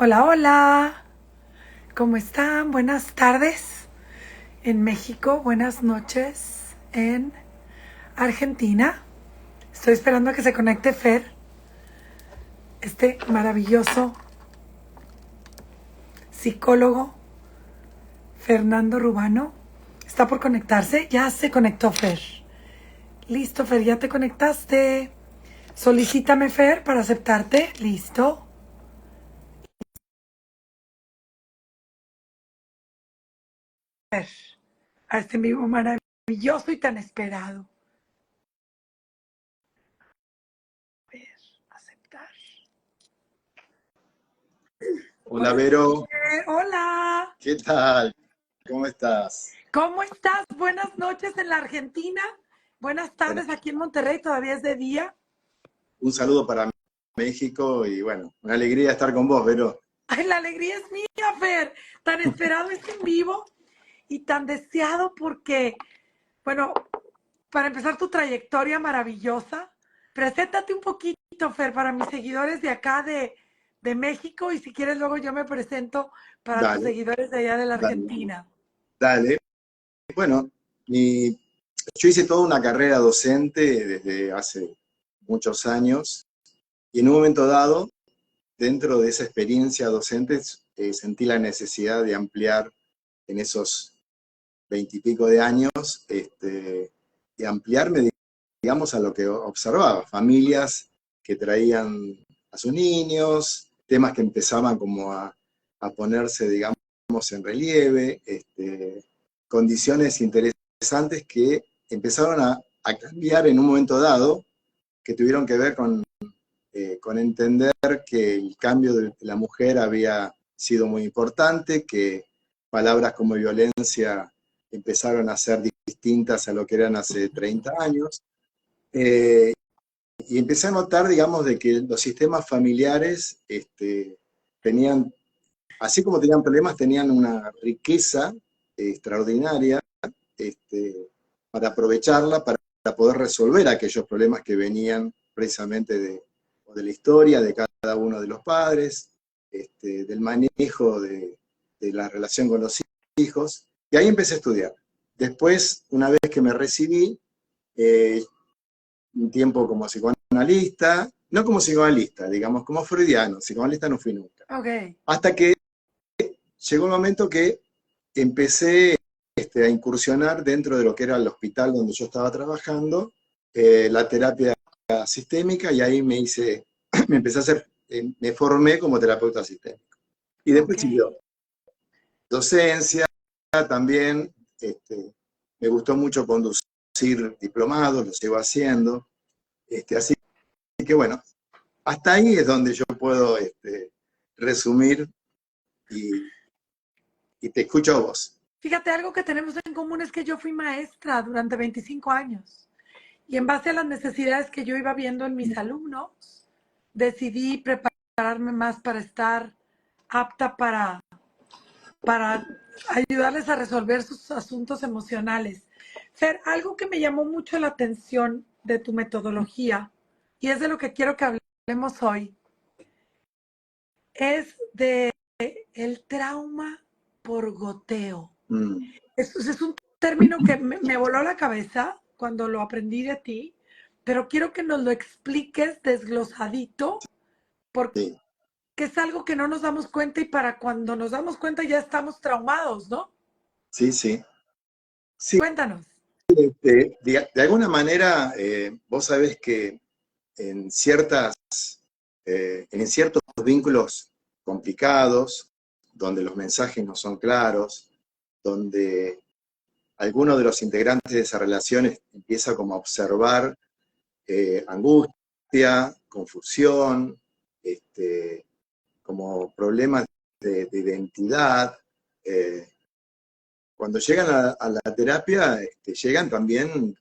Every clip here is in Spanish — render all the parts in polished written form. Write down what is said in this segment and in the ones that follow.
Hola, hola. ¿Cómo están? Buenas tardes en México, buenas noches en Argentina. Estoy esperando a que se conecte Fer, este maravilloso psicólogo Fernando Rubano. Está por conectarse. Ya se conectó Fer. Listo, Fer, ya te conectaste. Solicítame, Fer, para aceptarte. Listo. Fer, a este vivo maravilloso y tan esperado. Fer, aceptar. Hola Hola, Vero, hola. ¿qué tal? ¿Cómo estás? ¿Cómo estás? Buenas noches en la Argentina. Buenas Bueno, tardes aquí en Monterrey. Todavía es de día. un saludo para México y bueno, una alegría estar con vos, Vero. Ay, la alegría es mía, Fer. Tan esperado este en vivo y tan deseado porque, bueno, para empezar tu trayectoria maravillosa, preséntate un poquito, Fer, para mis seguidores de acá de México y si quieres luego yo me presento para tus Dale, seguidores de allá de la dale, Argentina. dale. Bueno, yo hice toda una carrera docente desde hace muchos años y en un momento dado, dentro de esa experiencia docente, sentí la necesidad de ampliar en esos veintipico de años, de ampliarme, digamos, a lo que observaba, familias que traían a sus niños, temas que empezaban como a ponerse, digamos, en relieve, condiciones interesantes que empezaron a cambiar en un momento dado, que tuvieron que ver con entender que el cambio de la mujer había sido muy importante, que palabras como violencia empezaron a ser distintas a lo que eran hace 30 años. Eh, y empecé a notar, digamos, de que los sistemas familiares tenían, así como tenían problemas, tenían una riqueza extraordinaria para aprovecharla, para poder resolver aquellos problemas que venían precisamente de la historia de cada uno de los padres, del manejo de la relación con los hijos, y ahí empecé a estudiar. Después, una vez que me recibí, eh, un tiempo como psicoanalista, no como psicoanalista, digamos, como freudiano, psicoanalista no fui nunca. Ok, Hasta que llegó un momento que empecé a incursionar dentro de lo que era el hospital donde yo estaba trabajando, la terapia sistémica, y ahí me empecé a hacer, me formé como terapeuta sistémico. Y ok. después siguió docencia también, me gustó mucho conducir diplomados, lo sigo haciendo, así que bueno, hasta ahí es donde yo puedo resumir y, y te escucho a vos. Fíjate, algo que tenemos en común es que yo fui maestra durante 25 años y en base a las necesidades que yo iba viendo en mis alumnos, decidí prepararme más para estar apta para ayudarles a resolver sus asuntos emocionales. Fer, algo que me llamó mucho la atención de tu metodología y es de lo que quiero que hablemos hoy, es de el trauma por goteo. Mm, Es un término que me voló la cabeza cuando lo aprendí de ti, pero quiero que nos lo expliques desglosadito, porque sí. es algo que no nos damos cuenta y para cuando nos damos cuenta ya estamos traumados, ¿no? Sí, sí. Sí, Cuéntanos. de alguna manera, vos sabés que en en ciertos vínculos complicados, donde los mensajes no son claros, donde alguno de los integrantes de esa relación empieza como a observar angustia, confusión, como problemas de identidad, eh, cuando llegan a la terapia, llegan también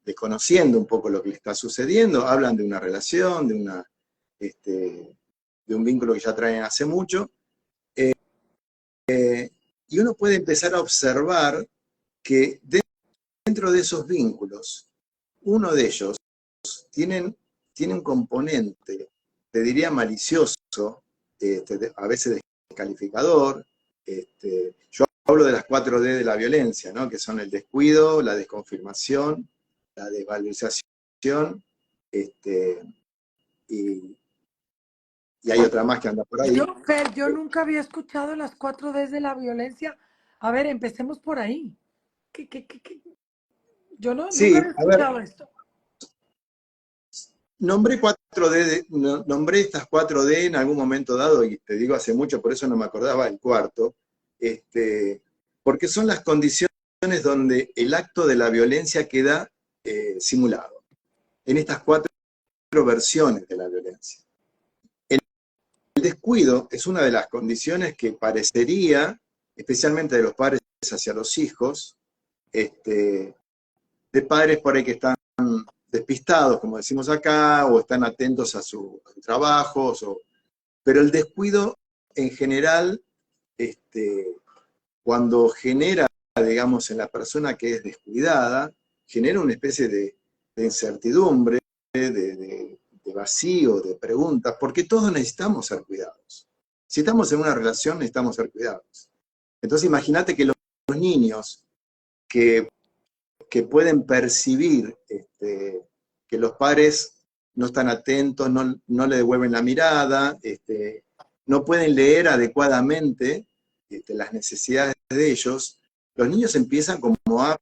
desconociendo un poco lo que les está sucediendo, hablan de una relación, de un vínculo que ya traen hace mucho, y uno puede empezar a observar que dentro de esos vínculos, uno de ellos tiene un componente, te diría malicioso, a veces descalificador. Yo hablo de las 4D de la violencia, ¿no? Que son el descuido, la desconfirmación, la desvalorización, y hay otra más que anda por ahí. Fer, yo nunca había escuchado las 4Ds de la violencia. A ver, empecemos por ahí. ¿Qué? Yo Sí, nunca había escuchado esto. Nombré estas 4D en algún momento dado, y te digo hace mucho, por eso no me acordaba el cuarto, porque son las condiciones donde el acto de la violencia queda simulado, en estas 4 versiones de la violencia. El descuido es una de las condiciones que parecería, especialmente de los padres hacia los hijos, de padres por ahí que están despistados, como decimos acá, o están atentos a sus trabajos, pero el descuido en general, cuando genera, digamos, en la persona que es descuidada, genera una especie de incertidumbre, de vacío, de preguntas, porque todos necesitamos ser cuidados. Si estamos en una relación, necesitamos ser cuidados. Entonces imagínate que los niños que pueden percibir que los padres no están atentos, no le devuelven la mirada, no pueden leer adecuadamente las necesidades de ellos, los niños empiezan como a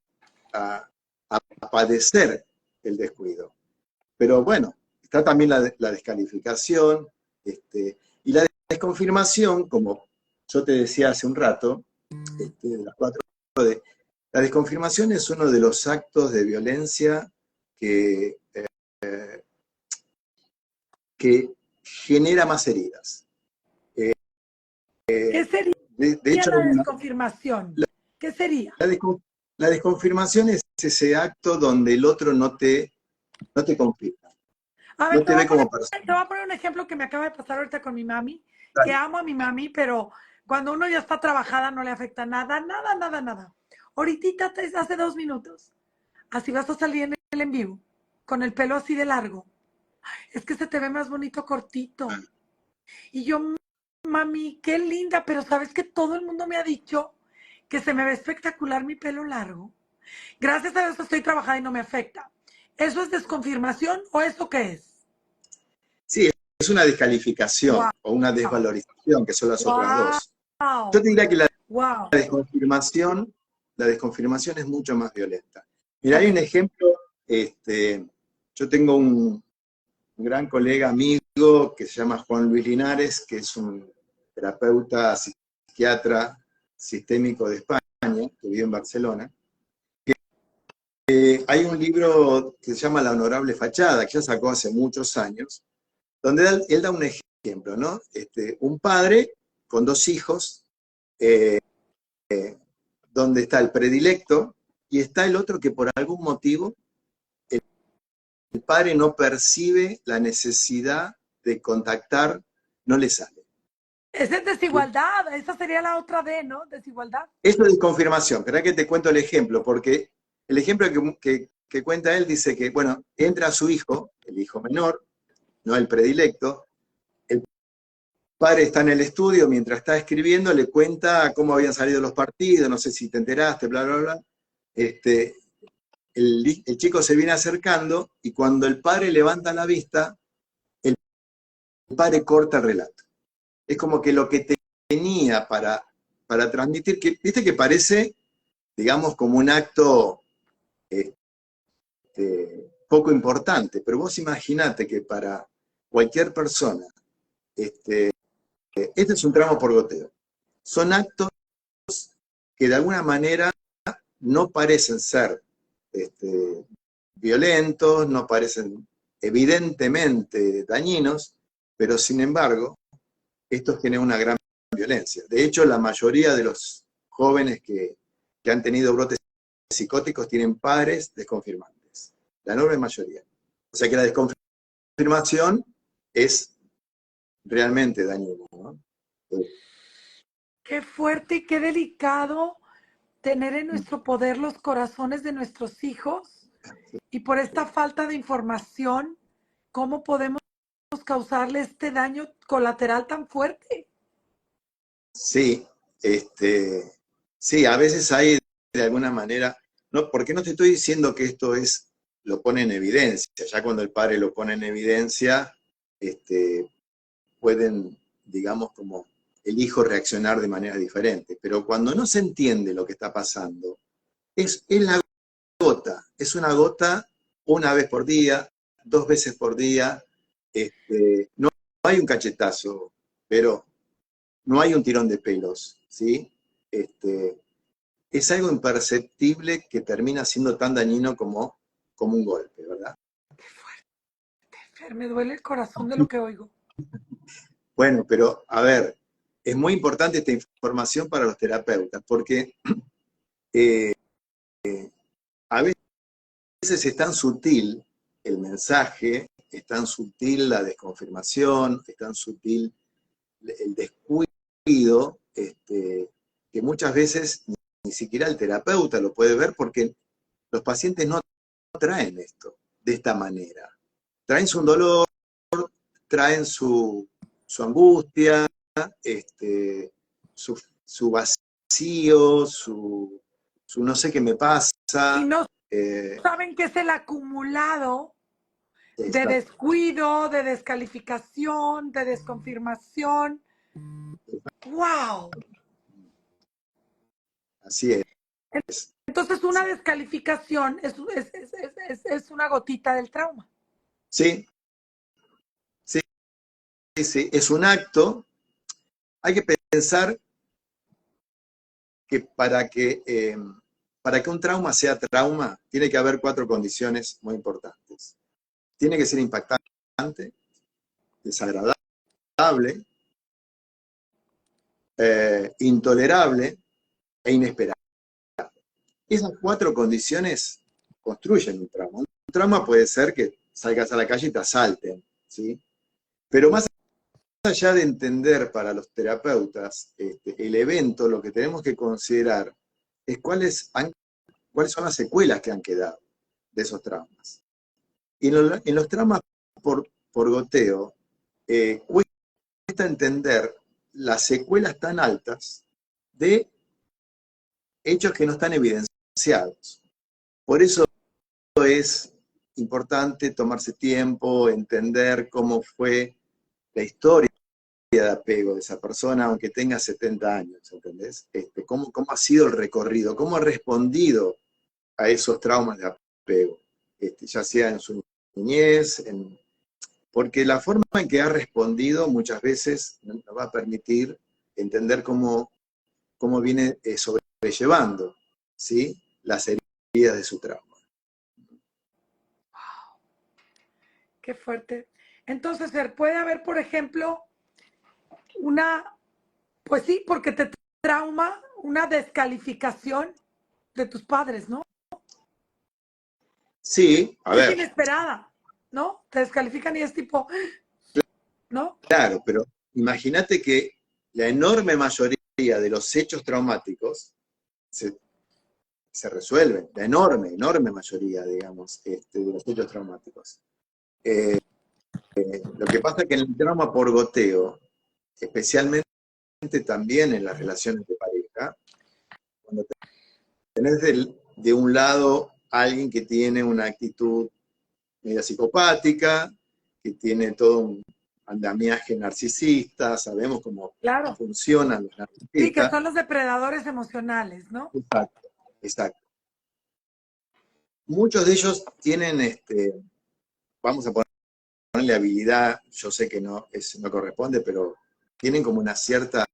padecer el descuido. Pero bueno, está también la descalificación, y la desconfirmación, como yo te decía hace un rato, de las 4D. La desconfirmación es uno de los actos de violencia que genera más heridas. ¿Qué sería De hecho, la desconfirmación? ¿Qué sería? La desconfirmación es ese acto donde el otro no te confirma. A ver, No te ve como persona. te voy a poner un ejemplo que me acaba de pasar ahorita con mi mami, que amo a mi mami, pero cuando uno ya está trabajada no le afecta nada. Ahorita, hace 2 minutos, así vas a salir en el en vivo, con el pelo así de largo. Es que se te ve más bonito cortito. Y yo, mami, qué linda, pero sabes que todo el mundo me ha dicho que se me ve espectacular mi pelo largo. Gracias a Dios estoy trabajada y no me afecta. ¿Eso es desconfirmación o eso qué es? Sí, es una descalificación o una desvalorización, que son las otras dos. Yo te diría que la desconfirmación es mucho más violenta. Mira, hay un ejemplo, yo tengo un gran colega, amigo, que se llama Juan Luis Linares, que es un terapeuta, psiquiatra sistémico de España, que vive en Barcelona. Hay un libro que se llama La Honorable Fachada, que ya sacó hace muchos años, donde él da un ejemplo, ¿no? Un padre con 2 hijos, donde está el predilecto y está el otro que por algún motivo el padre no percibe la necesidad de contactar, no le sale. Esa es desigualdad, esa sería la otra D, ¿no? Desigualdad. Eso es confirmación, espera que te cuento el ejemplo, porque el ejemplo que cuenta él dice que, bueno, entra su hijo, el hijo menor, no el predilecto, el padre está en el estudio, mientras está escribiendo, le cuenta cómo habían salido los partidos, no sé si te enteraste, bla, bla, bla. El chico se viene acercando y cuando el padre levanta la vista, el padre corta el relato. Es como que lo que tenía para transmitir, que viste que parece, digamos, como un acto poco importante, pero vos imaginate que para cualquier persona, este es un tramo por goteo. Son actos que de alguna manera no parecen ser violentos, no parecen evidentemente dañinos, pero sin embargo, estos tienen una gran violencia. De hecho, la mayoría de los jóvenes que han tenido brotes psicóticos tienen padres desconfirmantes. La enorme mayoría. O sea que la desconfirmación es realmente dañina, ¿no? Qué fuerte y qué delicado tener en nuestro poder los corazones de nuestros hijos y por esta falta de información, ¿cómo podemos causarle este daño colateral tan fuerte? Sí, sí, a veces hay de alguna manera, no, porque no te estoy diciendo que esto es, lo pone en evidencia, ya cuando el padre lo pone en evidencia, pueden, digamos, como el hijo reaccionar de manera diferente, pero cuando no se entiende lo que está pasando, es la gota, es una gota una vez por día, 2 veces por día, no hay un cachetazo, pero no hay un tirón de pelos, ¿sí? Es algo imperceptible que termina siendo tan dañino como un golpe, ¿verdad? Fer, me duele el corazón de lo que oigo. Bueno, pero a ver, es muy importante esta información para los terapeutas, porque eh, a veces es tan sutil el mensaje, es tan sutil la desconfirmación, es tan sutil el descuido, que muchas veces ni siquiera el terapeuta lo puede ver porque los pacientes no traen esto de esta manera. Traen su dolor, traen su angustia, su vacío, su no sé qué me Y pasa. no eh, saben que es el acumulado de está- descuido, de descalificación, de desconfirmación. ¡Wow! así es. Entonces una descalificación es una gotita del trauma. Sí, sí, sí, es un acto. Hay que pensar que para que un trauma sea trauma, tiene que haber 4 condiciones muy importantes. Tiene que ser impactante, desagradable, intolerable e inesperado. Esas 4 condiciones construyen un trauma. Un trauma puede ser que salgas a la calle y te asalten, ¿sí? Pero más allá de entender para los terapeutas el evento, lo que tenemos que considerar es cuáles son las secuelas que han quedado de esos traumas. Y en los traumas por goteo, cuesta entender las secuelas tan altas de hechos que no están evidenciados. Por eso es importante tomarse tiempo, entender cómo fue la historia de apego de esa persona, aunque tenga 70 años, ¿entendés? Cómo ha sido el recorrido, cómo ha respondido a esos traumas de apego, ya sea en su niñez, porque la forma en que ha respondido muchas veces nos va a permitir entender cómo viene sobrellevando, ¿sí?, las heridas de su trauma. Qué fuerte. Entonces, puede haber, por ejemplo, una, pues sí, porque te trauma una descalificación de tus padres, ¿no? Sí, a Es ver, inesperada, ¿no? Te descalifican y es tipo, ¿no? claro, pero imagínate que la enorme mayoría de los hechos traumáticos se resuelven, la enorme mayoría, digamos, de los hechos traumáticos. Lo que pasa es que en el trauma por goteo, especialmente también en las relaciones de pareja, cuando tenés de un lado alguien que tiene una actitud media psicopática, que tiene todo un andamiaje narcisista, sabemos cómo Claro. funcionan los Sí, que narcisistas. son los depredadores emocionales, ¿no? Exacto, exacto. Muchos de ellos tienen, vamos a ponerle habilidad, yo sé que no corresponde, pero tienen como una cierta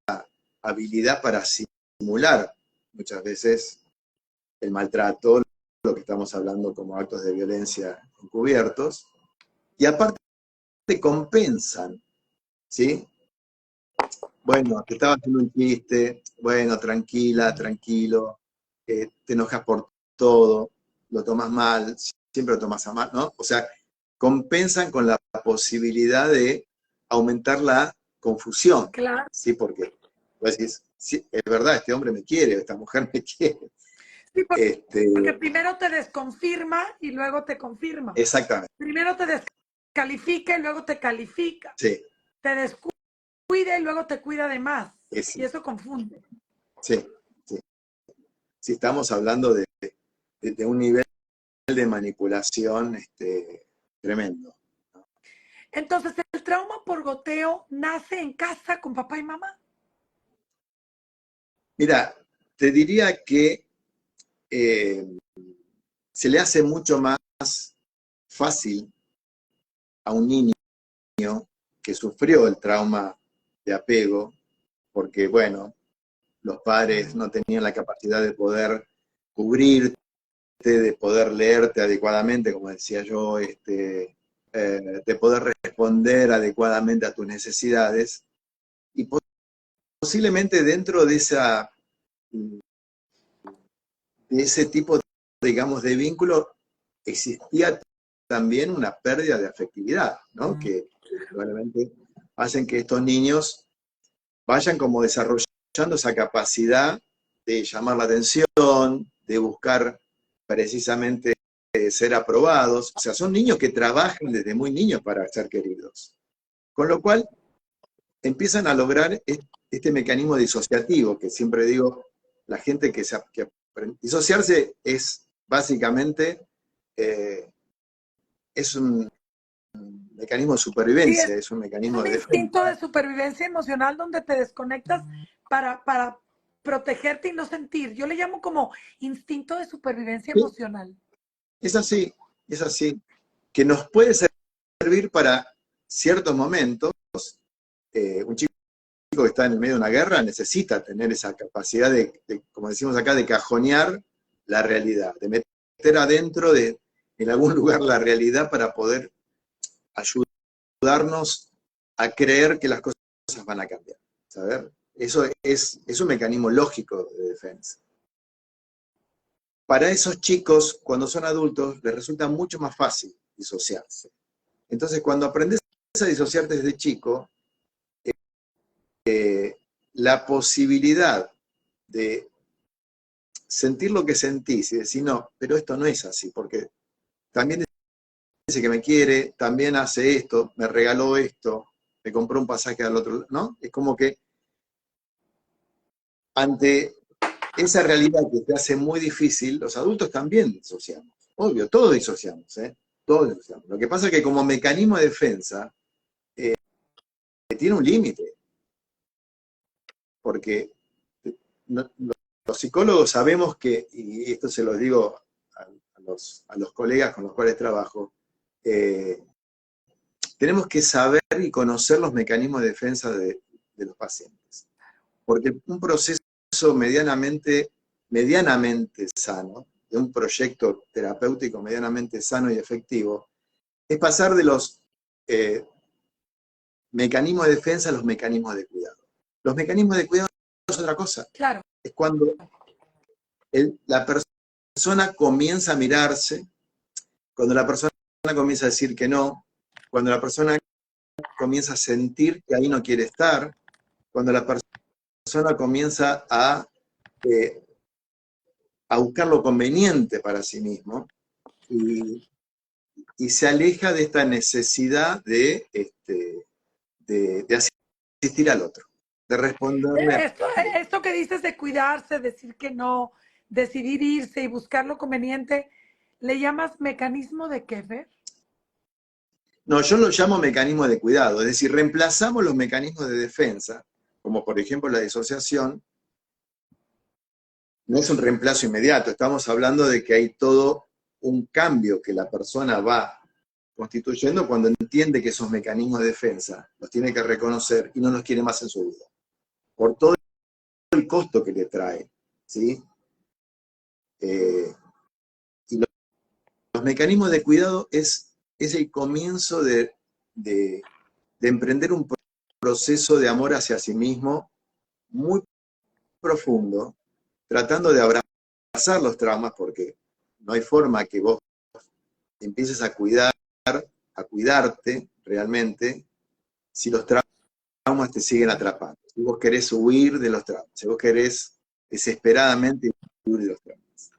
habilidad para simular muchas veces el maltrato, lo que estamos hablando como actos de violencia encubiertos, y aparte compensan, ¿sí? Bueno, te estaba haciendo un chiste, bueno, tranquila, tranquilo, te enojas por todo, lo tomas mal, siempre lo tomas a mal, ¿no? O sea, compensan con la posibilidad de aumentar la confusión, Claro. ¿sí? Porque vos decís, sí, es verdad, este hombre me quiere, esta mujer me quiere. Sí, porque Este, primero te desconfirma y luego te confirma. exactamente, Primero te descalifica y luego te califica. sí, Te descuida y luego te cuida de más. Y eso confunde. Sí, sí. Sí, estamos hablando de un nivel de manipulación tremendo. Entonces, ¿el trauma por goteo nace en casa con papá y mamá? Mira, te diría que se le hace mucho más fácil a un niño que sufrió el trauma de apego, porque, bueno, los padres no tenían la capacidad de poder cubrirte, de poder leerte adecuadamente, como decía yo, de poder responder adecuadamente a tus necesidades. Y posiblemente dentro de ese tipo, digamos, de vínculo, existía también una pérdida de afectividad, ¿no? Que probablemente hacen que estos niños vayan como desarrollando esa capacidad de llamar la atención, de buscar precisamente ser aprobados. O sea, son niños que trabajan desde muy niños para ser queridos. Con lo cual, empiezan a lograr este mecanismo disociativo, que siempre digo, la gente que aprende. Disociarse es básicamente, es un mecanismo de Sí, supervivencia, es un es mecanismo un de instinto defensa. de supervivencia emocional donde te desconectas para protegerte y no sentir. Yo le llamo como instinto de supervivencia Sí, emocional. es así, que nos puede servir para ciertos momentos. Un chico que está en el medio de una guerra necesita tener esa capacidad como decimos acá, de cajonear la realidad, de meter adentro en algún lugar la realidad para poder ayudarnos a creer que las cosas van a cambiar. ¿Saber? Eso es un mecanismo lógico de defensa. Para esos chicos, cuando son adultos, les resulta mucho más fácil disociarse. Entonces, cuando aprendes a disociarte desde chico, la posibilidad de sentir lo que sentís y decir, no, pero esto no es así, porque también dice que me quiere, también hace esto, me regaló esto, me compró un pasaje al otro, ¿no? Es como que ante esa realidad que te hace muy difícil, los adultos también disociamos. Obvio, todos disociamos, ¿eh? Todos disociamos. Lo que pasa es que como mecanismo de defensa tiene un límite, porque los psicólogos sabemos que, y esto se lo digo a los colegas con los cuales trabajo, tenemos que saber y conocer los mecanismos de defensa de los pacientes. Porque un proceso medianamente sano, de un proyecto terapéutico medianamente sano y efectivo, es pasar de los mecanismos de defensa a los mecanismos de cuidado. Los mecanismos de cuidado es otra cosa. Claro. Es cuando la persona comienza a mirarse, cuando la persona comienza a decir que no, cuando la persona comienza a sentir que ahí no quiere estar, cuando la persona comienza a buscar lo conveniente para sí mismo y se aleja de esta necesidad de asistir al otro, de responderle a... Esto que dices de cuidarse, decir que no, decidir irse y buscar lo conveniente, ¿le llamas mecanismo de qué ver? No, yo lo llamo mecanismo de cuidado, es decir, reemplazamos los mecanismos de defensa, como por ejemplo la disociación. No es un reemplazo inmediato, estamos hablando de que hay todo un cambio que la persona va constituyendo cuando entiende que esos mecanismos de defensa los tiene que reconocer y no los quiere más en su vida, por todo el costo que le trae, ¿sí? Y los mecanismos de cuidado es el comienzo de emprender un proceso de amor hacia sí mismo muy profundo, tratando de abrazar los traumas, porque no hay forma que vos empieces a cuidarte realmente, si los traumas te siguen atrapando. Si vos querés huir de los traumas, si vos querés desesperadamente huir de los traumas.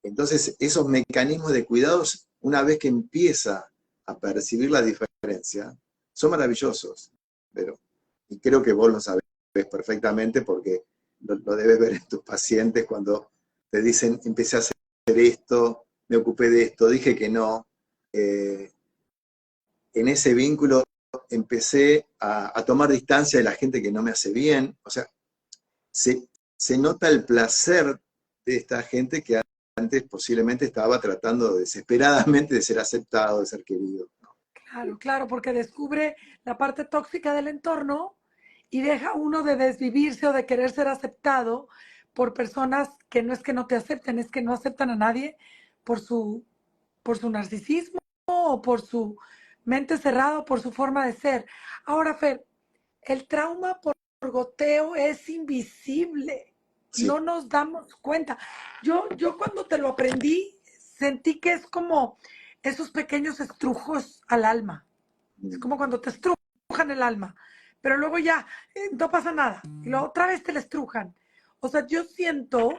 Entonces, esos mecanismos de cuidados, una vez que empieza a percibir la diferencia, son maravillosos, pero y creo que vos lo sabés perfectamente porque lo debes ver en tus pacientes cuando te dicen, empecé a hacer esto, me ocupé de esto, dije que no. En ese vínculo empecé a tomar distancia de la gente que no me hace bien. O sea, se nota el placer de esta gente que antes posiblemente estaba tratando desesperadamente de ser aceptado, de ser querido. Claro, claro, porque descubre la parte tóxica del entorno y deja uno de desvivirse o de querer ser aceptado por personas que no es que no te acepten, es que no aceptan a nadie por su, por su narcisismo o por su mente cerrada o por su forma de ser. Ahora, Fer, el trauma por goteo es invisible, Sí. no nos damos cuenta. Yo cuando te lo aprendí, sentí que es como esos pequeños estrujos al alma. Es como cuando te estrujan el alma, pero luego ya no pasa nada. Y luego otra vez te la estrujan. O sea, yo siento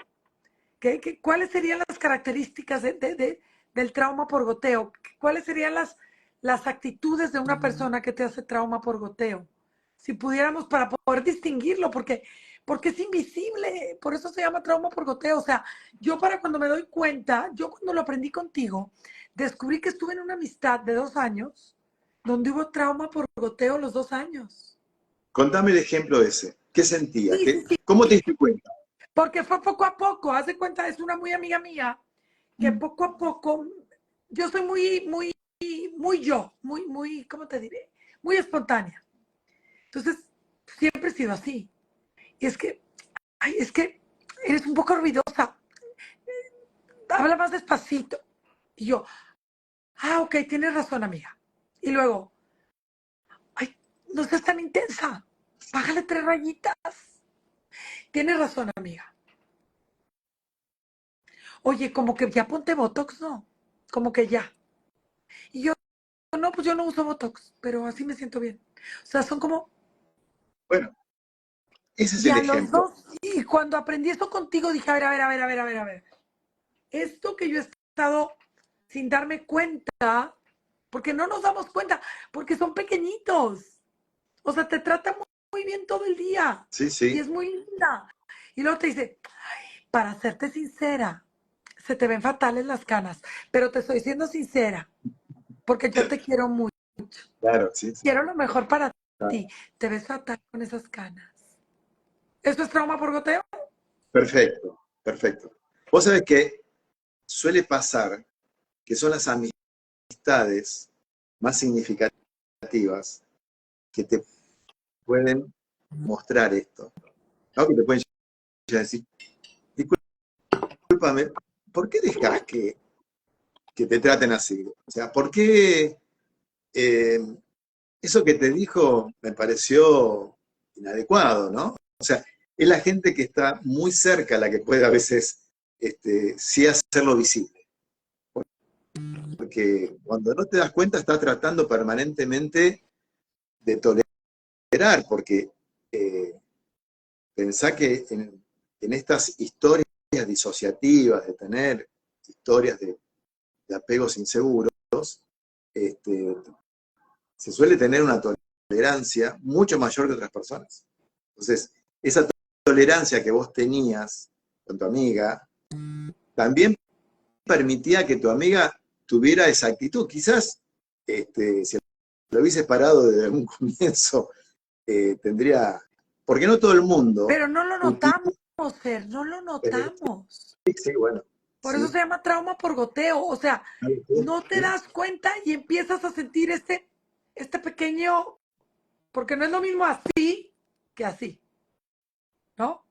que ¿cuáles serían las características del trauma por goteo? ¿Cuáles serían las actitudes de una persona que te hace trauma por goteo? Si pudiéramos para poder distinguirlo, porque es invisible, por eso se llama trauma por goteo. O sea, yo para cuando me doy cuenta, yo cuando lo aprendí contigo, descubrí que estuve en una amistad de 2 años donde hubo trauma por goteo los 2 años. Contame el ejemplo ese. ¿Qué sentías? Sí, sí, ¿Cómo te sí, diste cuenta? porque fue poco a poco, haz de cuenta, es una muy amiga mía que poco a poco, yo soy muy yo, muy, ¿cómo te diré? Muy espontánea. Entonces, siempre he sido así. Y es que eres un poco ruidosa, habla más despacito. Y yo, ok, tienes razón, amiga. Y luego, ay, no seas tan intensa, bájale 3 rayitas. Tienes razón, amiga. Oye, como que ya ponte Botox, ¿no? Como que ya. Y yo, no, pues yo no uso Botox, pero así me siento bien. O sea, son como, Bueno, ese es y el a los ejemplo. dos, y cuando aprendí esto contigo, dije, a ver. Esto que yo he estado sin darme cuenta, porque no nos damos cuenta, porque son pequeñitos. O sea, te tratan muy bien todo el día Sí, y sí. es muy linda. Y luego te dice, para serte sincera, se te ven fatales las canas, pero te estoy siendo sincera, porque yo te quiero mucho. Claro, sí, sí. Quiero lo mejor para Claro. ti. Te ves fatal con esas canas. ¿Eso es trauma por goteo? Perfecto, perfecto. Vos sabés que suele pasar que son las amistades más significativas que te pueden mostrar esto, ¿no? Que te pueden llegar a decir, discúlpame, ¿por qué dejas que te traten así? O sea, ¿por qué eh, eso que te dijo me pareció inadecuado, ¿no? O sea, es la gente que está muy cerca la que puede a veces sí hacerlo visible. Porque cuando no te das cuenta estás tratando permanentemente de tolerar, porque eh, pensá que en estas historias disociativas, de tener historias de apegos inseguros, este, se suele tener una tolerancia mucho mayor que otras personas. Entonces, esa tolerancia que vos tenías con tu amiga, también permitía que tu amiga tuviera esa actitud. Quizás, si lo hubiese parado desde un comienzo, tendría, porque no todo el mundo Pero no lo notamos, utiliza, Fer, no lo notamos. sí, bueno, Por eso sí, se llama trauma por goteo. O sea, no te sí, das cuenta y empiezas a sentir este pequeño, porque no es lo mismo así que así, ¿no?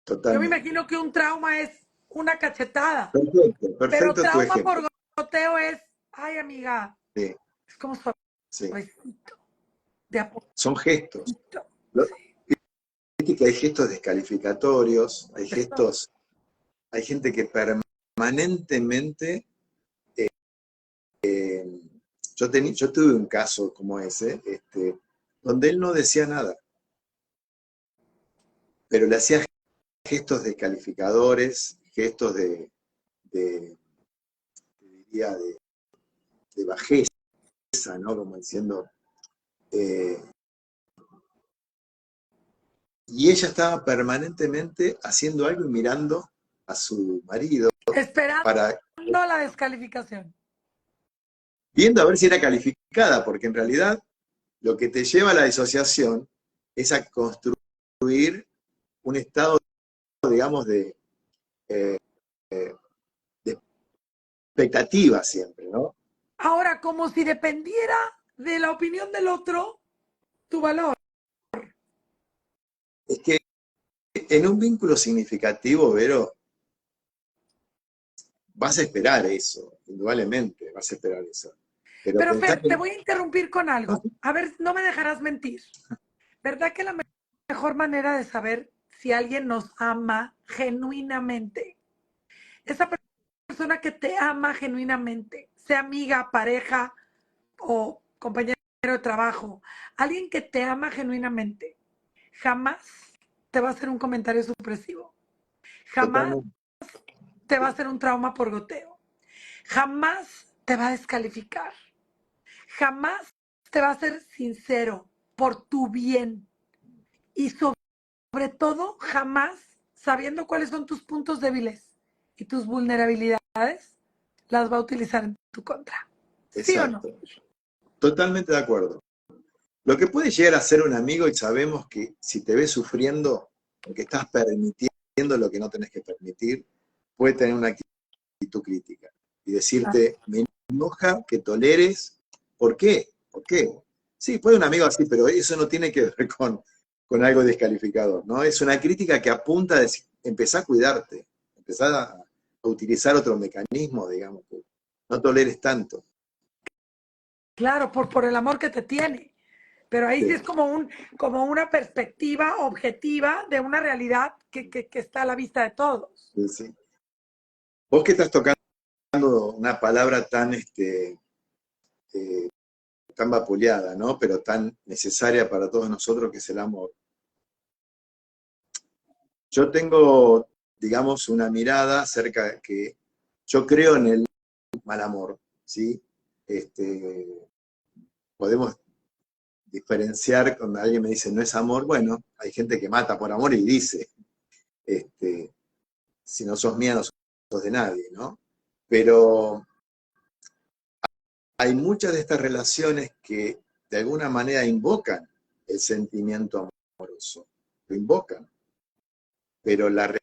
Yo me totalmente. imagino que un trauma es una cachetada, Perfecto, pero perfecto tu trauma ejemplo. por goteo es, ay, amiga, Sí, es como sí. suavecito, de a Son gestos. poquito. Sí, Viste que hay gestos descalificatorios, eso. hay gente que permanentemente, yo tuve un caso como ese, donde él no decía nada, pero le hacía gestos descalificadores, gestos de, diría, de bajeza, ¿no? Como diciendo, eh, y ella estaba permanentemente haciendo algo y mirando a su marido Esperando para la descalificación. viendo a ver si era calificada, porque en realidad lo que te lleva a la disociación es a construir un estado, digamos, eh, de expectativa siempre, ¿no? Ahora, como si dependiera de la opinión del otro, tu valor. Es que en un vínculo significativo, Vero, vas a esperar eso, indudablemente vas a esperar eso. Pero Pero pensá Fer, que te voy a interrumpir con algo. A ver, no me dejarás mentir. ¿Verdad que la mejor manera de saber si alguien nos ama genuinamente? Esa persona que te ama genuinamente, sea amiga, pareja o compañero de trabajo, alguien que te ama genuinamente, jamás te va a hacer un comentario supresivo. Jamás totalmente, te va a hacer un trauma por goteo. Jamás te va a descalificar. Jamás te va a ser sincero por tu bien. Y sobre todo, jamás, sabiendo cuáles son tus puntos débiles y tus vulnerabilidades, las va a utilizar en tu contra. ¿Sí o no? exacto, totalmente de acuerdo. Lo que puede llegar a ser un amigo, y sabemos que si te ves sufriendo porque estás permitiendo lo que no tenés que permitir, puede tener una actitud crítica y Ah, decirte, me enoja que toleres, ¿por qué? ¿Por qué? Sí, puede un amigo así, pero eso no tiene que ver con algo descalificador, ¿no? Es una crítica que apunta a decir, empezá a cuidarte, empezá a utilizar otro mecanismo, digamos, que no toleres tanto. claro, por el amor que te tiene. Pero ahí sí es Sí, como una perspectiva objetiva de una realidad que está a la vista de todos. sí, sí. Vos que estás tocando una palabra tan, eh, tan vapuleada, ¿no? Pero tan necesaria para todos nosotros, que es el amor. Yo tengo, digamos, una mirada acerca de que yo creo en el mal amor, ¿sí? Este, podemos diferenciar cuando alguien me dice no es amor, bueno, hay gente que mata por amor y dice, este, si no sos mía no sos de nadie, ¿no? Pero hay muchas de estas relaciones que de alguna manera invocan el sentimiento amoroso, lo invocan, pero la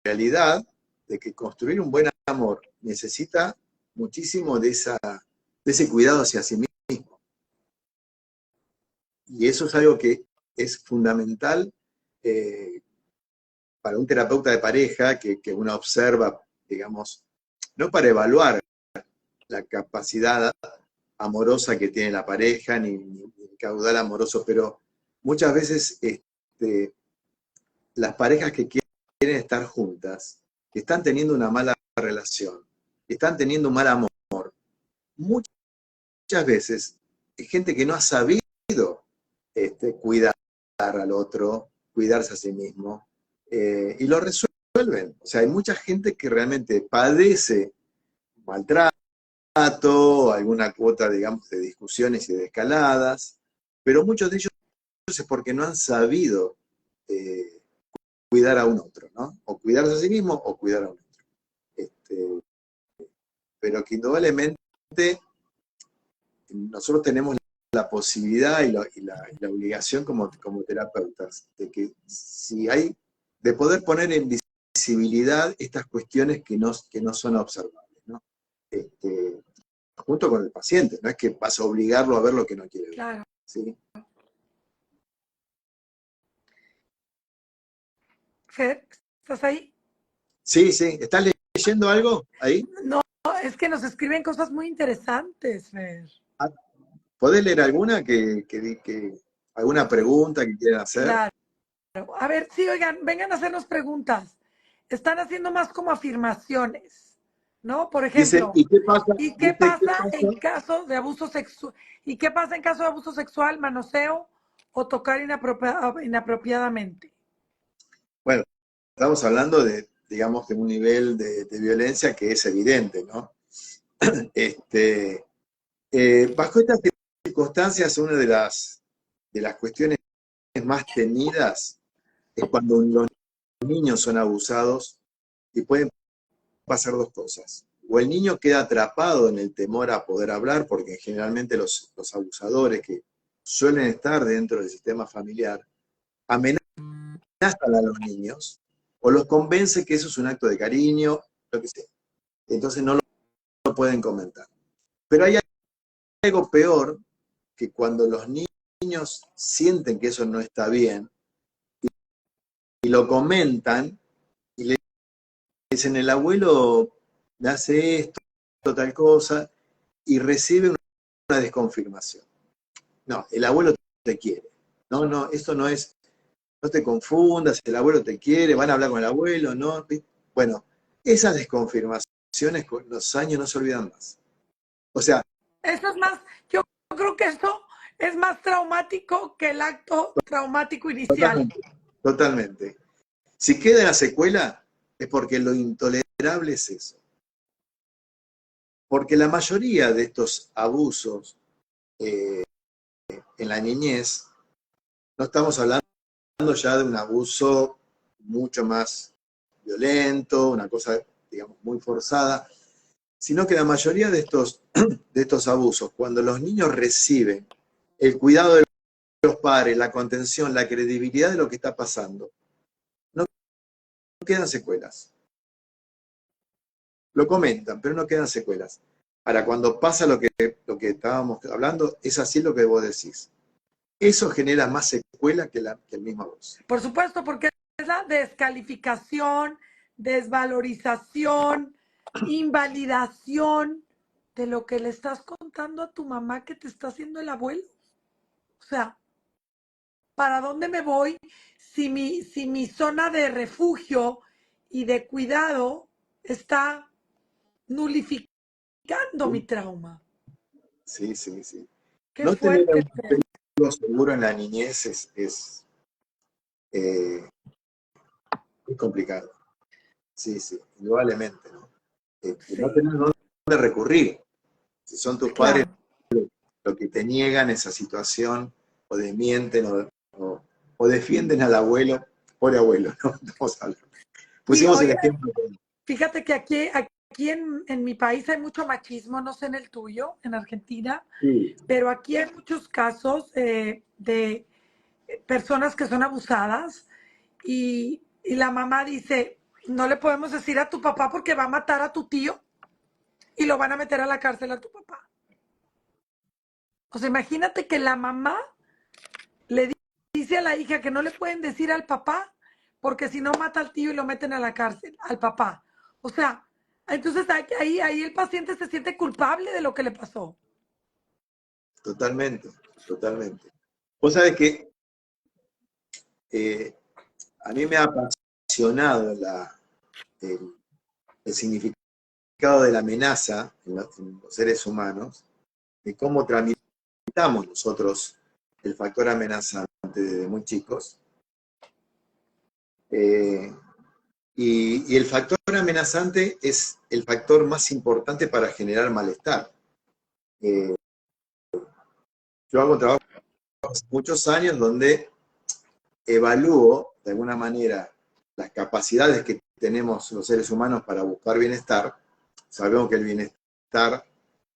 realidad de que construir un buen amor necesita muchísimo de ese cuidado hacia sí mismo. Y eso es algo que es fundamental eh, para un terapeuta de pareja que uno observa, digamos, no para evaluar la capacidad amorosa que tiene la pareja, ni el caudal amoroso, pero muchas veces las parejas que quieren estar juntas, que están teniendo una mala relación, que están teniendo un mal amor, muchas veces es gente que no ha sabido cuidar al otro, cuidarse a sí mismo, y lo resuelven. O sea, hay mucha gente que realmente padece maltrato, alguna cuota, digamos, de discusiones y de escaladas, pero muchos de ellos es porque no han sabido eh, cuidar a un otro, ¿no? O cuidarse a sí mismo o cuidar a un otro. Este, pero que indudablemente nosotros tenemos la posibilidad y la obligación como terapeutas de que si hay, de poder poner en visibilidad estas cuestiones que no son observables, ¿no? Junto con el paciente, no es que vas a obligarlo a ver lo que no quiere ver, Claro. ¿sí? Fer, ¿estás ahí? Sí, sí, ¿estás leyendo algo ahí? No, es que nos escriben cosas muy interesantes, Fer. Ah, ¿podés leer alguna alguna pregunta que quieran hacer? Claro. A ver, sí, oigan, vengan a hacernos preguntas. Están haciendo más como afirmaciones, ¿no? Por Dice, ejemplo, ¿y qué pasa? ¿y qué Dice, ¿qué pasa pasa? en caso de abuso sexual? ¿Y qué pasa en caso de abuso sexual, manoseo o tocar inapropiadamente? Bueno, estamos hablando de, digamos, de un nivel de violencia que es evidente, ¿no? Este, bajo estas circunstancias, una de las cuestiones más temidas es cuando los niños son abusados y pueden pasar dos cosas. O el niño queda atrapado en el temor a poder hablar, porque generalmente los abusadores que suelen estar dentro del sistema familiar amenazan a los niños o los convence que eso es un acto de cariño, lo que sea. Entonces no lo pueden comentar. Pero hay algo peor, que cuando los niños sienten que eso no está bien y lo comentan y le dicen, el abuelo le hace esto, tal cosa, y reciben una desconfirmación. No, el abuelo te quiere. No, no, esto no es, no te confundas, el abuelo te quiere, van a hablar con el abuelo, ¿no? Bueno, esas desconfirmaciones con los años no se olvidan más. O sea, Eso es más, yo creo que esto es más traumático que el acto traumático inicial. totalmente, totalmente. Si queda en la secuela, es porque lo intolerable es eso. Porque la mayoría de estos abusos en la niñez, no estamos hablando ya de un abuso mucho más violento, una cosa, digamos, muy forzada, sino que la mayoría de estos abusos, cuando los niños reciben el cuidado de los padres, la contención, la credibilidad de lo que está pasando, no quedan secuelas. Lo comentan, pero no quedan secuelas. Ahora, cuando pasa lo que estábamos hablando, es así lo que vos decís. Eso genera más secuela que el mismo abuso. Por supuesto, porque es la descalificación, desvalorización, invalidación de lo que le estás contando a tu mamá que te está haciendo el abuelo. O sea, ¿para dónde me voy si mi zona de refugio y de cuidado está nulificando mi trauma? Sí, sí, sí. Qué No tener fuerte. un apego seguro en la niñez eh, es complicado. Sí, sí, indudablemente, ¿no? No Sí, tener dónde recurrir. Si son tus padres claro. los que te niegan esa situación, o desmienten, o defienden al abuelo, pobre abuelo, ¿no? Estamos hablando. Y Pusimos el oye, ejemplo. fíjate que aquí en mi país hay mucho machismo, no sé en el tuyo, en Argentina, Sí, pero aquí hay muchos casos de personas que son abusadas y la mamá dice, no le podemos decir a tu papá porque va a matar a tu tío y lo van a meter a la cárcel a tu papá. O sea, imagínate que la mamá le dice a la hija que no le pueden decir al papá porque si no mata al tío y lo meten a la cárcel, al papá. O sea, entonces ahí el paciente se siente culpable de lo que le pasó. totalmente, totalmente. Vos sabés que eh, a mí me ha apasionado el, el significado de la amenaza en los seres humanos, de cómo tramitamos nosotros el factor amenazante desde muy chicos. Eh, y el factor amenazante es el factor más importante para generar malestar. Eh, yo hago trabajo hace muchos años donde evalúo de alguna manera las capacidades que tenemos los seres humanos para buscar bienestar. Sabemos que el bienestar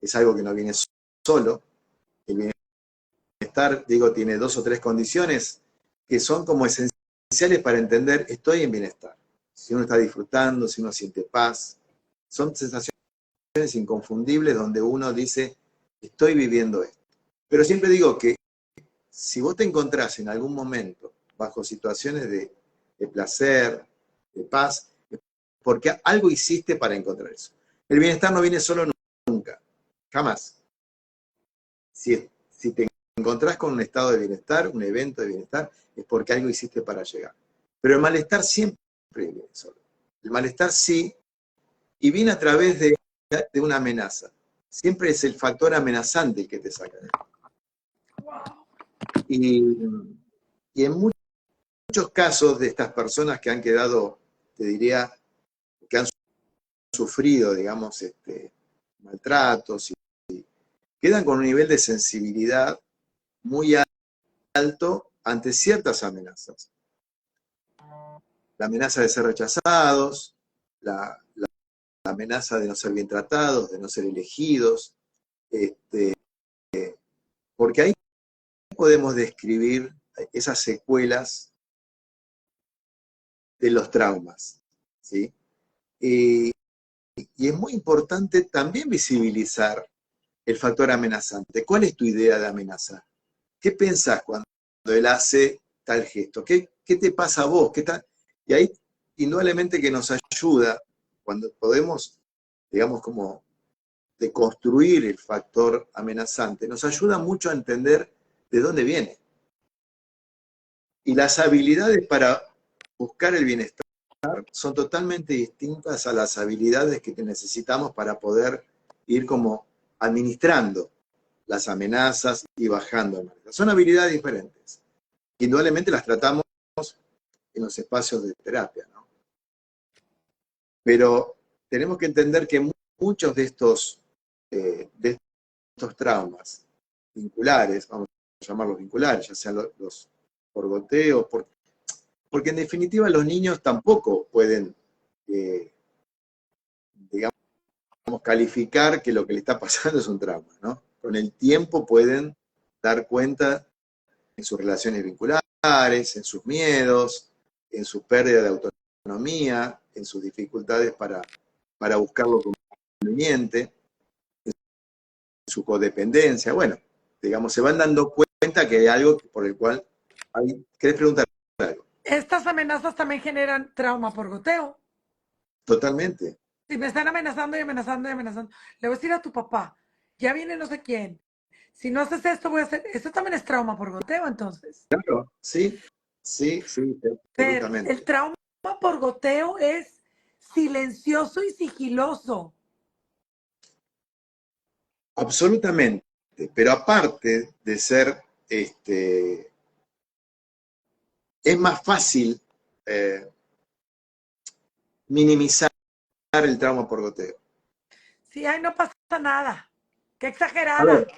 es algo que no viene solo. El bienestar, digo, tiene dos o tres condiciones que son como esenciales para entender estoy en bienestar. Si uno está disfrutando, si uno siente paz, son sensaciones inconfundibles donde uno dice estoy viviendo esto. Pero siempre digo que si vos te encontrás en algún momento bajo situaciones de placer, de paz, porque algo hiciste para encontrar eso. El bienestar no viene solo nunca, jamás. Si te encontrás con un estado de bienestar, un evento de bienestar, es porque algo hiciste para llegar. Pero el malestar siempre viene solo. El malestar sí, y viene a través de una amenaza. Siempre es el factor amenazante el que te saca de Wow. ahí. Y en muchos casos de estas personas que han quedado, te diría, que han sufrido, digamos, maltratos, quedan con un nivel de sensibilidad muy alto ante ciertas amenazas. la amenaza de ser rechazados, la amenaza de no ser bien tratados, de no ser elegidos, porque ahí podemos describir esas secuelas de los traumas, ¿sí? Y es muy importante también visibilizar el factor amenazante. ¿Cuál es tu idea de amenazar? ¿Qué pensás cuando él hace tal gesto? ¿Qué te pasa a vos? Y ahí, indudablemente que nos ayuda, cuando podemos, digamos, como deconstruir el factor amenazante, nos ayuda mucho a entender de dónde viene. Y las habilidades para buscar el bienestar son totalmente distintas a las habilidades que necesitamos para poder ir como administrando las amenazas y bajando amenazas. Son habilidades diferentes. Indudablemente las tratamos en los espacios de terapia, ¿no? Pero tenemos que entender que muchos de estos traumas vinculares, vamos a llamarlos vinculares, ya sean los por goteo, porque en definitiva los niños tampoco pueden, digamos, calificar que lo que le está pasando es un trauma, ¿no? Con el tiempo pueden dar cuenta en sus relaciones vinculares, en sus miedos, en su pérdida de autonomía, en sus dificultades para buscar lo conveniente, en su codependencia. Bueno, digamos, se van dando cuenta que hay algo por el cual hay... ¿Querés preguntar algo? Estas amenazas también generan trauma por goteo. Totalmente. Si me están amenazando y amenazando y amenazando, le voy a decir a tu papá, ya viene no sé quién. Si no haces esto, voy a hacer. Esto también es trauma por goteo, entonces. Claro, sí, sí, Pero el absolutamente. trauma por goteo es silencioso y sigiloso. Absolutamente. Pero aparte de ser, es más fácil minimizar el trauma por goteo. Sí, ay, no pasa nada. Qué A exagerada. ver,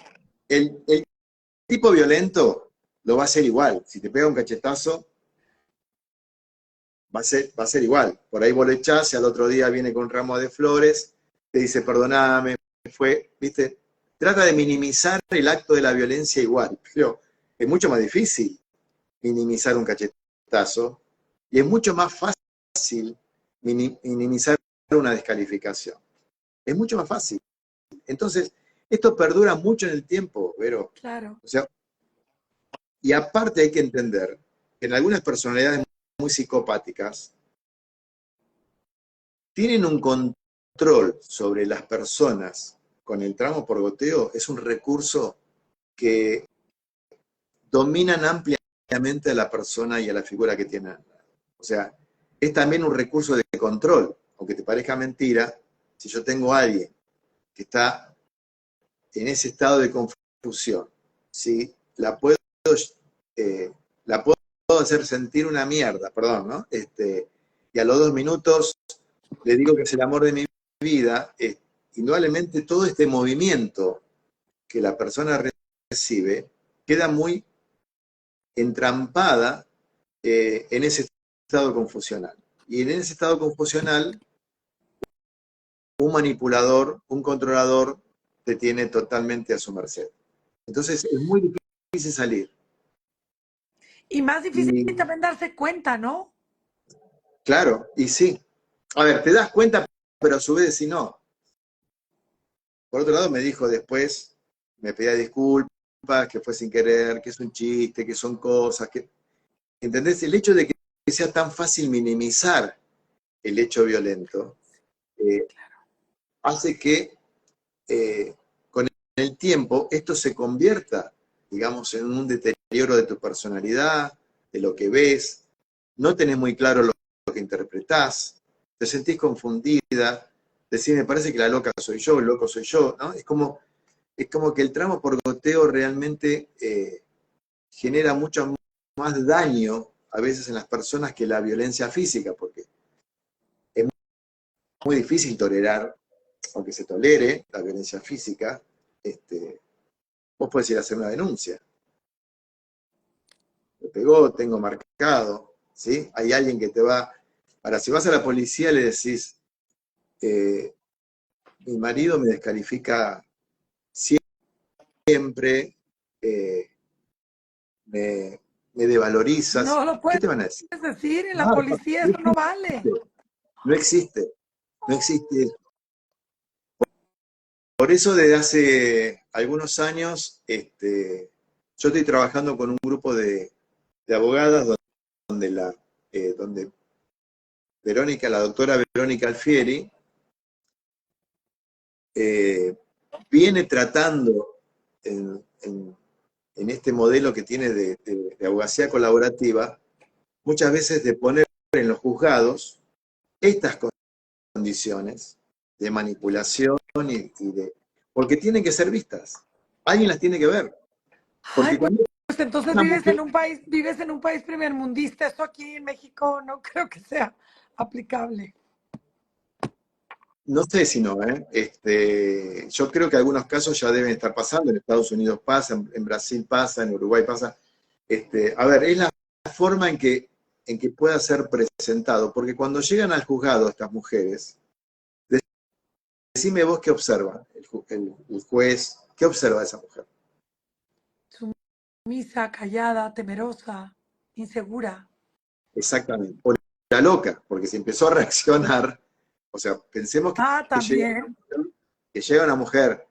el tipo violento lo va a hacer igual. Si te pega un cachetazo, va a ser igual. Por ahí vos le echás y al otro día viene con un ramo de flores, te dice perdoname, ¿viste? Trata de minimizar el acto de la violencia igual, pero es mucho más difícil minimizar un cachetazo y es mucho más fácil minimizar una descalificación. Es mucho más fácil. Entonces, esto perdura mucho en el tiempo, Vero. Claro. O sea, y aparte hay que entender que en algunas personalidades muy psicopáticas tienen un control sobre las personas con el tramo por goteo, es un recurso que dominan ampliamente a la persona y a la figura que tienen. O sea, es también un recurso de control, aunque te parezca mentira, si yo tengo a alguien que está en ese estado de confusión, ¿sí? La puedo hacer sentir una mierda, perdón, ¿no? Y a los 2 minutos le digo que es el amor de mi vida, indudablemente todo este movimiento que la persona recibe queda muy entrampada en ese estado confusional. Y en ese estado confusional, un manipulador, un controlador, te tiene totalmente a su merced. Entonces es muy difícil salir. Y más difícil Y también darse cuenta, ¿no? claro, y sí. A ver, te das cuenta, pero a su vez si no. Por otro lado me dijo después, me pedía disculpas, que fue sin querer, que es un chiste, que son cosas, que... ¿Entendés? El hecho de que sea tan fácil minimizar el hecho violento hace que con el tiempo esto se convierta, digamos, en un deterioro de tu personalidad, de lo que ves, no tenés muy claro lo que interpretás, te sentís confundida, decís, me parece que la loca soy yo, el loco soy yo, ¿no? Es como que el tramo por goteo realmente genera mucho más daño a veces en las personas que la violencia física, porque es muy difícil tolerar, aunque se tolere la violencia física, vos podés ir a hacer una denuncia. Me pegó, tengo marcado, ¿sí? Hay alguien que te va... Ahora, si vas a la policía le decís, mi marido me descalifica siempre, eh, me, me devalorizas, No lo ¿qué puedes te van a decir? decir en la No, policía, no eso no existe, vale. no existe, no existe. Por eso desde hace algunos años yo estoy trabajando con un grupo de abogadas donde Verónica, la doctora Verónica Alfieri, viene tratando en este modelo que tiene de abogacía colaborativa, muchas veces de poner en los juzgados estas condiciones de manipulación y de... Porque tienen que ser vistas. Alguien las tiene que ver. Ay, Porque cuando pues entonces una mujer, vives en un país primermundista. Esto aquí en México no creo que sea aplicable. no sé si no, ¿eh? Yo creo que algunos casos ya deben estar pasando, en Estados Unidos pasa, en Brasil pasa, en Uruguay pasa. A ver, es la forma en que pueda ser presentado, porque cuando llegan al juzgado estas mujeres, decime vos qué observa el juez, qué observa esa mujer. Sumisa, callada, temerosa, insegura. Exactamente. O la loca, porque se empezó a reaccionar, o sea, pensemos Ah, que llega, también. que llega una mujer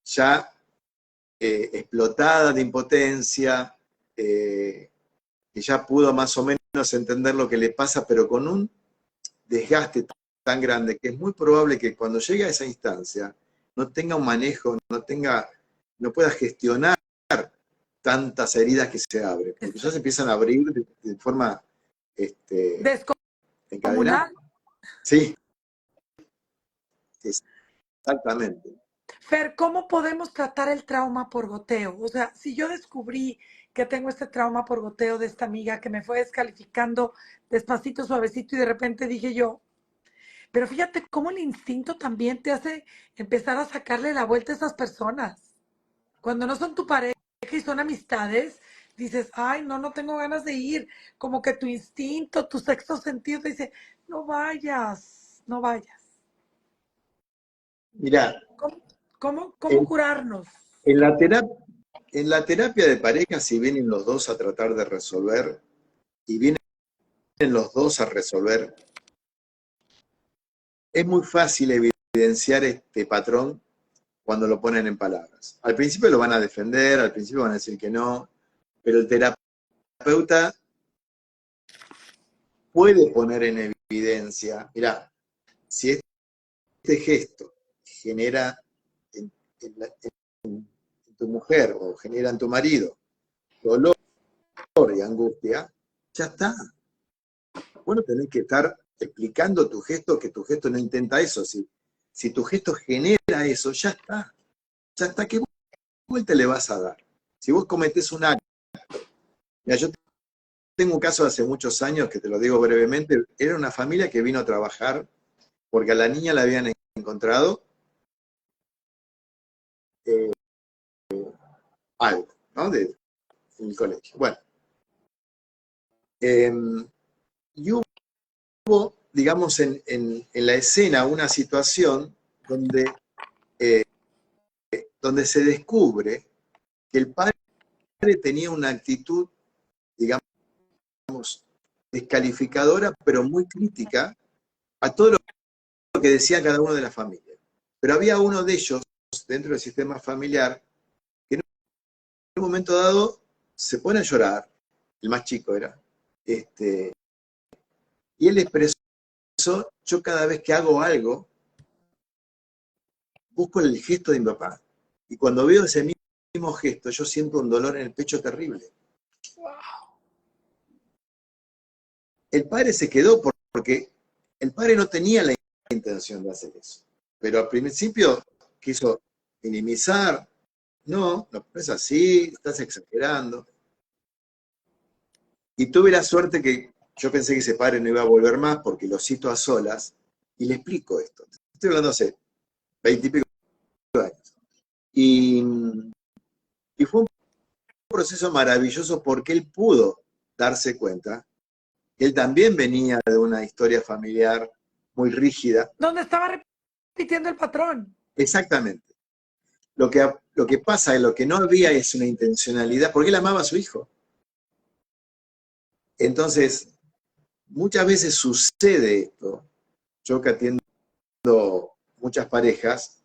ya explotada de impotencia, que ya pudo más o menos entender lo que le pasa, pero con un desgaste tan grande que es muy probable que cuando llegue a esa instancia no tenga un manejo, no pueda gestionar tantas heridas que se abren, porque ya se empiezan a abrir de forma encadenada. Descomunal. Sí, exactamente. Fer, ¿cómo podemos tratar el trauma por goteo? O sea, si yo descubrí que tengo este trauma por goteo de esta amiga que me fue descalificando despacito, suavecito y de repente dije yo, pero fíjate cómo el instinto también te hace empezar a sacarle la vuelta a esas personas. Cuando no son tu pareja y son amistades, dices, ay, no, no tengo ganas de ir. Como que tu instinto, tu sexto sentido te dice, no vayas, no vayas. Mirá, ¿Cómo en, curarnos? en la terapia de pareja, si vienen los dos a tratar de resolver, y vienen los dos a resolver, es muy fácil evidenciar este patrón cuando lo ponen en palabras. Al principio lo van a defender, al principio van a decir que no, pero el terapeuta puede poner en evidencia, mirá, si este gesto genera en, en la- en tu mujer o genera en tu marido dolor y angustia, ya está. Bueno, tenés que estar explicando tu gesto, que tu gesto no intenta eso. Si tu gesto genera eso, ya está. Ya está, ¿qué vuelta le vas a dar? Si vos cometés un acto, mira, yo tengo un caso de hace muchos años, que te lo digo brevemente, era una familia que vino a trabajar porque a la niña la habían encontrado eh, algo, ¿no? En el colegio. Bueno, eh, y hubo, digamos, en la escena una situación eh, donde se descubre que el padre tenía una actitud, digamos, descalificadora, pero muy crítica a todo lo que decía cada uno de la familia. Pero había uno de ellos, dentro del sistema familiar, que en un momento dado se pone a llorar, el más chico era, y él expresó, yo cada vez que hago algo, busco el gesto de mi papá. Y cuando veo ese mismo gesto, yo siento un dolor en el pecho terrible. El padre se quedó porque el padre no tenía la intención de hacer eso. Pero al principio quiso minimizar. No, no es así, estás exagerando. Y tuve la suerte que yo pensé que ese padre no iba a volver más porque lo cito a solas y le explico esto. Estoy hablando hace 20 y pico de años. Y fue un proceso maravilloso porque él pudo darse cuenta Él también venía de una historia familiar muy rígida. Donde estaba repitiendo el patrón. Exactamente. Lo que pasa es lo que no había es una intencionalidad, porque él amaba a su hijo. Entonces, muchas veces sucede esto, yo que atiendo muchas parejas,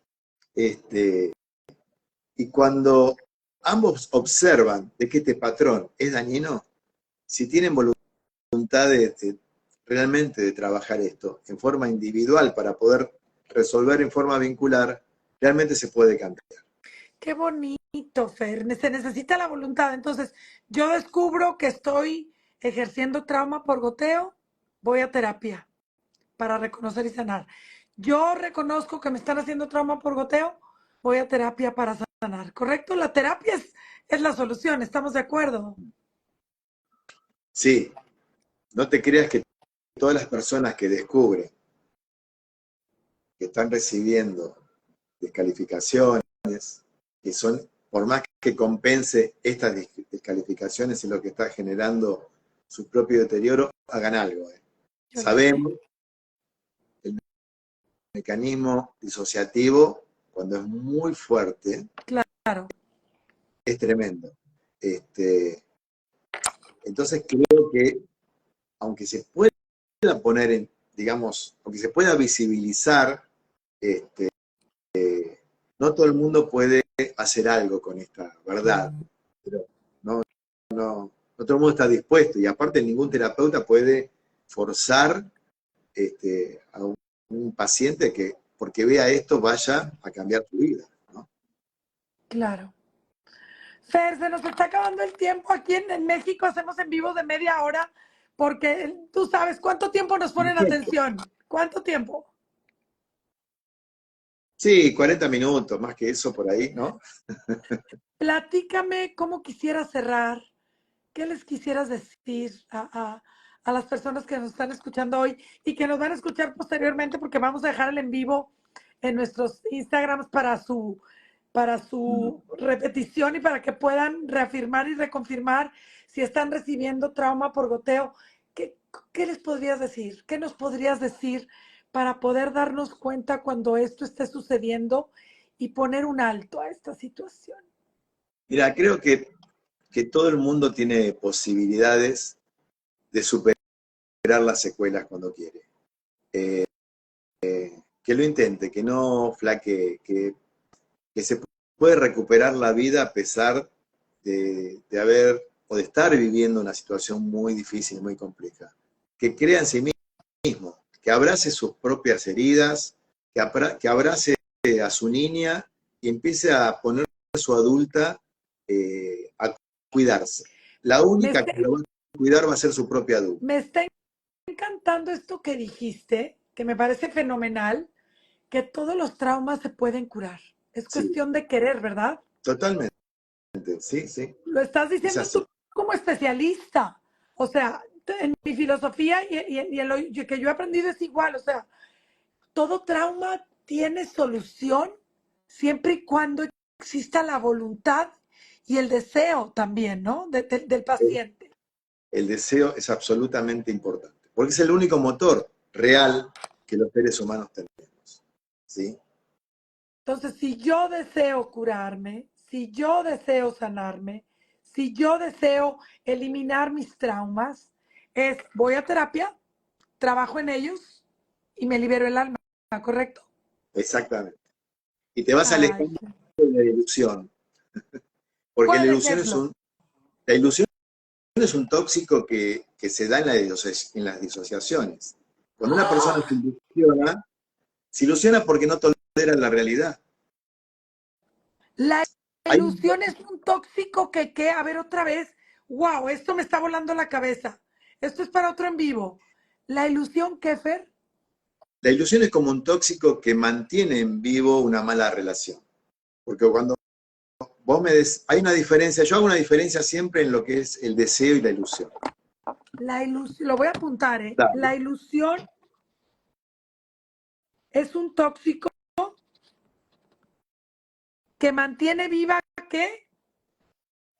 y cuando ambos observan de que este patrón es dañino, si tienen voluntad realmente de trabajar esto en forma individual para poder resolver en forma vincular, realmente se puede cambiar. Qué bonito, Fer. Se necesita la voluntad. Entonces, yo descubro que estoy ejerciendo trauma por goteo, voy a terapia para reconocer y sanar. Yo reconozco que me están haciendo trauma por goteo, voy a terapia para sanar. ¿Correcto? La terapia es la solución, ¿estamos de acuerdo? Sí, no te creas que todas las personas que descubren que están recibiendo descalificaciones, que son, por más que compense estas descalificaciones en lo que está generando su propio deterioro, hagan algo. Yo lo sé. Sabemos el mecanismo disociativo, cuando es muy fuerte, Claro. es tremendo. Entonces creo que, aunque se pueda poner en, digamos, aunque se pueda visibilizar, no todo el mundo puede hacer algo con esta verdad. Pero no, no todo el mundo está dispuesto, y aparte ningún terapeuta puede forzar a un paciente que, porque vea esto, vaya a cambiar su vida, ¿no? Claro. Fer, se nos está acabando el tiempo. Aquí en México hacemos en vivo de media hora porque tú sabes cuánto tiempo nos ponen Perfecto. atención. ¿Cuánto tiempo? Sí, 40 minutos, más que eso por ahí, ¿no? Platícame cómo quisieras cerrar. ¿Qué les quisieras decir a las personas que nos están escuchando hoy y que nos van a escuchar posteriormente? Porque vamos a dejar el en vivo en nuestros Instagrams para su repetición y para que puedan reafirmar y reconfirmar si están recibiendo trauma por goteo. ¿Qué les podrías decir? ¿Qué nos podrías decir para poder darnos cuenta cuando esto esté sucediendo y poner un alto a esta situación? Mira, creo que todo el mundo tiene posibilidades de superar las secuelas cuando quiere. Que lo intente, que no flaquee, que se puede recuperar la vida a pesar de haber o de estar viviendo una situación muy difícil, muy compleja. Que crea en sí mismo, que abrace sus propias heridas, que abrace a su niña y empiece a poner su adulta a cuidarse. La única que lo va a cuidar va a ser su propia adulta. Me está encantando esto que dijiste, que me parece fenomenal, que todos los traumas se pueden curar. Es Sí, cuestión de querer, ¿verdad? totalmente, sí, sí, Lo estás es diciendo así. tú como especialista. O sea, en mi filosofía y en lo que yo he aprendido es igual. O sea, todo trauma tiene solución siempre y cuando exista la voluntad y el deseo también, ¿no? Del paciente. El deseo es absolutamente importante, porque es el único motor real que los seres humanos tenemos, ¿sí? Entonces, si yo deseo curarme, si yo deseo sanarme, si yo deseo eliminar mis traumas, es voy a terapia, trabajo en ellos y me libero el alma, ¿correcto? Exactamente. Y te vas Ay, alejando de la ilusión, porque por ejemplo, la ilusión es un tóxico que se da en las disociaciones. Cuando una persona se ilusiona porque no tolera la realidad. la Hay, ilusión es un tóxico a ver otra vez, wow, esto me está volando la cabeza. Esto es para otro en vivo. La ilusión, Kefer, la ilusión es como un tóxico que mantiene en vivo una mala relación. Porque cuando hay una diferencia, yo hago una diferencia siempre en lo que es el deseo y la ilusión. la ilusión, lo voy a apuntar, ¿eh? Dale. La ilusión es un tóxico que mantiene viva, ¿qué?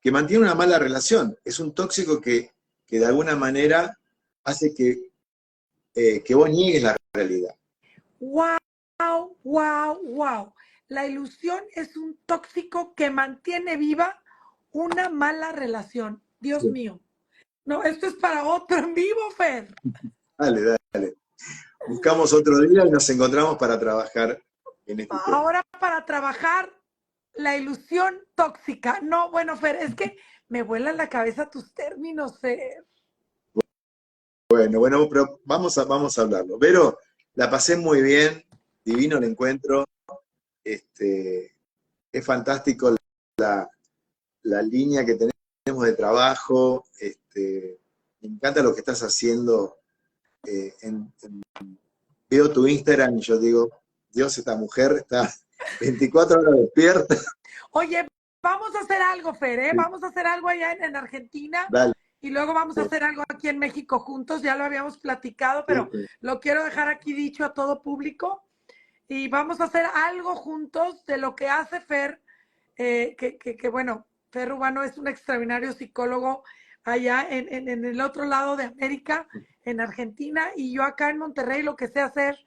Que mantiene una mala relación. Es un tóxico que de alguna manera hace que vos niegues la realidad. Wow, wow, wow. La ilusión es un tóxico que mantiene viva una mala relación. Dios Sí. mío. No, esto es para otro en vivo, Fer. Dale, dale. Buscamos otro día y nos encontramos para trabajar en este tema. Ahora para trabajar la ilusión tóxica. No, bueno, Fer, es que me vuelan la cabeza tus términos, Fer. Bueno, pero vamos a hablarlo. Vero, la pasé muy bien, divino el encuentro. Es fantástico la línea que tenemos de trabajo. Me encanta lo que estás haciendo. Veo tu Instagram y yo digo, Dios, esta mujer está 24 horas despierta. Oye, vamos a hacer algo, Fer, ¿eh? Sí. Vamos a hacer algo allá en Argentina Dale. y luego vamos a hacer algo aquí en México juntos. Ya lo habíamos platicado, pero Sí. lo quiero dejar aquí dicho a todo público. Y vamos a hacer algo juntos de lo que hace Fer, bueno, Fer Rubano es un extraordinario psicólogo allá en el otro lado de América, en Argentina, y yo acá en Monterrey lo que sé hacer,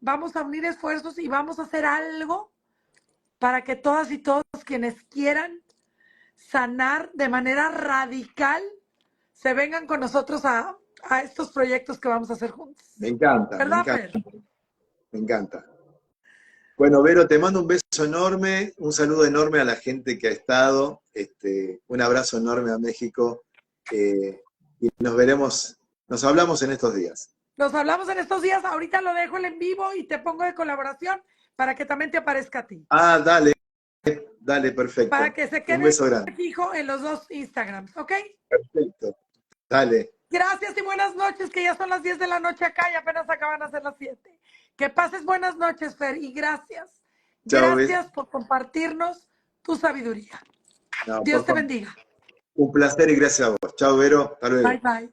vamos a unir esfuerzos y vamos a hacer algo para que todas y todos quienes quieran sanar de manera radical se vengan con nosotros a estos proyectos que vamos a hacer juntos. Me encanta, me ¿Verdad, encanta, Fer? me encanta. Bueno, Vero, te mando un beso enorme, un saludo enorme a la gente que ha estado, un abrazo enorme a México, y nos hablamos en estos días. Nos hablamos en estos días, ahorita lo dejo en vivo y te pongo de colaboración para que también te aparezca a ti. Ah, dale, perfecto. Para que se Un quede beso grande. fijo en los dos Instagrams, ¿ok? Perfecto. Dale. Gracias y buenas noches, que ya son las 10 de la noche acá y apenas acaban de ser las 7. Que pases buenas noches, Fer, y gracias. Chao, Gracias por compartirnos tu sabiduría. No, Dios te bendiga. un placer y gracias a vos. Chao, Vero. Hasta luego. Bye, bye.